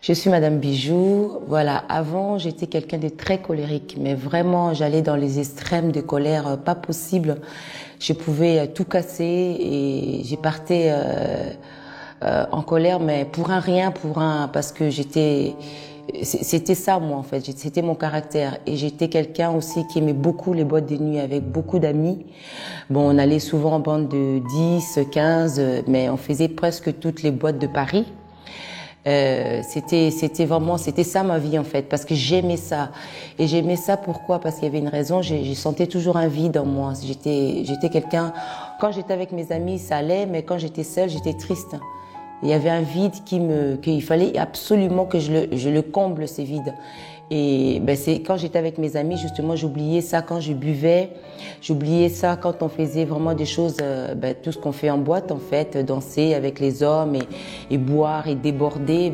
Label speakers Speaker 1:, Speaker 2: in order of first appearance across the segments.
Speaker 1: Je suis Madame Bijou. Voilà, avant j'étais quelqu'un de très colérique, mais vraiment j'allais dans les extrêmes de colère, pas possible. Je pouvais tout casser et j'ai partais en colère, mais pour un rien, parce que c'était ça moi en fait, c'était mon caractère et j'étais quelqu'un aussi qui aimait beaucoup les boîtes de nuit avec beaucoup d'amis. Bon, on allait souvent en bande de 10, 15, mais on faisait presque toutes les boîtes de Paris. C'était ça ma vie en fait, parce que j'aimais ça. Et j'aimais ça pourquoi? Parce qu'il y avait une raison, j'ai sentais toujours un vide en moi. J'étais quelqu'un, quand j'étais avec mes amis ça allait, mais quand j'étais seule j'étais triste. Il y avait un vide qu'il fallait absolument que je le comble, ce vide. Et ben c'est quand j'étais avec mes amis, justement, j'oubliais ça quand je buvais, j'oubliais ça quand on faisait vraiment des choses, tout ce qu'on fait en boîte en fait, danser avec les hommes et boire et déborder,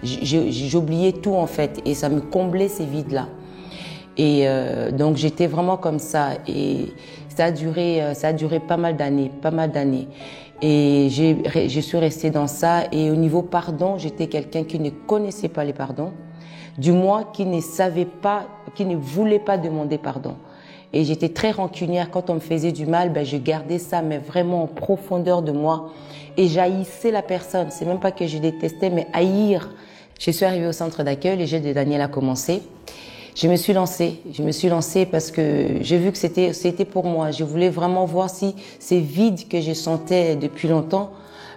Speaker 1: j'oubliais tout en fait et ça me comblait ces vides-là. Et donc j'étais vraiment comme ça et ça a duré pas mal d'années, pas mal d'années. Et je suis restée dans ça. Et au niveau pardon, j'étais quelqu'un qui ne connaissait pas les pardons, du moins qui ne savait pas, qui ne voulait pas demander pardon. Et j'étais très rancunière quand on me faisait du mal, je gardais ça, mais vraiment en profondeur de moi. Et j'haïssais la personne. C'est même pas que je détestais, mais haïr. Je suis arrivée au centre d'accueil, le jeu de Daniel a commencé. Je me suis lancée parce que j'ai vu que c'était pour moi. Je voulais vraiment voir si ces vides que je sentais depuis longtemps,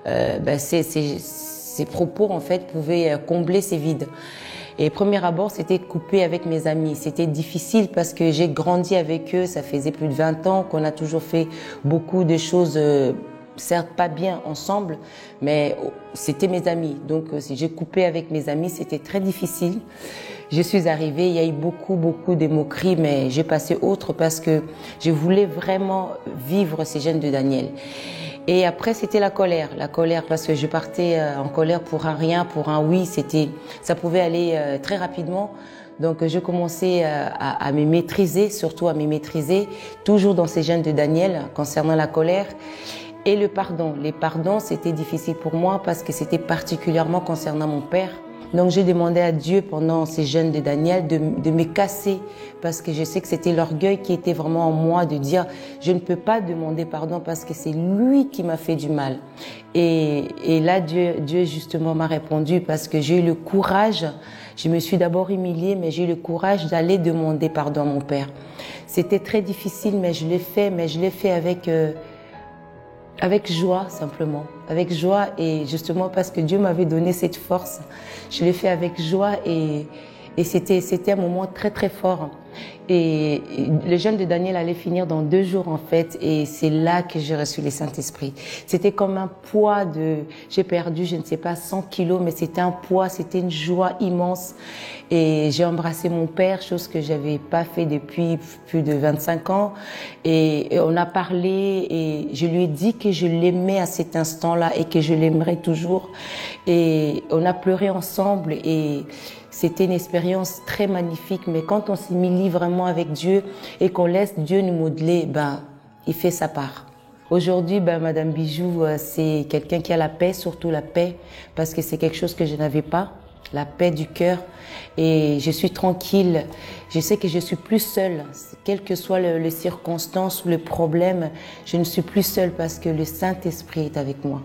Speaker 1: ces propos en fait pouvaient combler ces vides. Et premier abord, c'était de couper avec mes amis. C'était difficile parce que j'ai grandi avec eux, ça faisait plus de 20 ans qu'on a toujours fait beaucoup de choses, certes pas bien ensemble, mais c'était mes amis. Donc si j'ai coupé avec mes amis, c'était très difficile. Je suis arrivée, il y a eu beaucoup de moqueries, mais j'ai passé autre parce que je voulais vraiment vivre ces gènes de Daniel. Et après, c'était la colère parce que je partais en colère pour un rien, pour un oui, ça pouvait aller très rapidement. Donc, je commençais à me maîtriser, surtout à me maîtriser, toujours dans ces gènes de Daniel concernant la colère. Et le pardon. Les pardons, c'était difficile pour moi parce que c'était particulièrement concernant mon père. Donc j'ai demandé à Dieu pendant ces jeûnes de Daniel de me casser parce que je sais que c'était l'orgueil qui était vraiment en moi de dire je ne peux pas demander pardon parce que c'est lui qui m'a fait du mal. Et là Dieu justement m'a répondu parce que j'ai eu le courage, je me suis d'abord humiliée mais j'ai eu le courage d'aller demander pardon à mon père. C'était très difficile mais je l'ai fait avec joie simplement, avec joie et justement parce que Dieu m'avait donné cette force, je l'ai fait avec joie et c'était un moment très fort. Et le jeûne de Daniel allait finir dans 2 jours en fait et c'est là que j'ai reçu le Saint-Esprit. C'était comme un poids j'ai perdu je ne sais pas 100 kilos mais c'était un poids, c'était une joie immense et j'ai embrassé mon père, chose que j'avais pas fait depuis plus de 25 ans et on a parlé et je lui ai dit que je l'aimais à cet instant-là et que je l'aimerais toujours et on a pleuré ensemble et c'était une expérience très magnifique, mais quand on s'y met vraiment avec Dieu et qu'on laisse Dieu nous modeler, il fait sa part. Aujourd'hui, Madame Bijou, c'est quelqu'un qui a la paix, surtout la paix, parce que c'est quelque chose que je n'avais pas, la paix du cœur. Et je suis tranquille, je sais que je suis plus seule, quelles que soient les circonstances ou le problème, je ne suis plus seule parce que le Saint-Esprit est avec moi.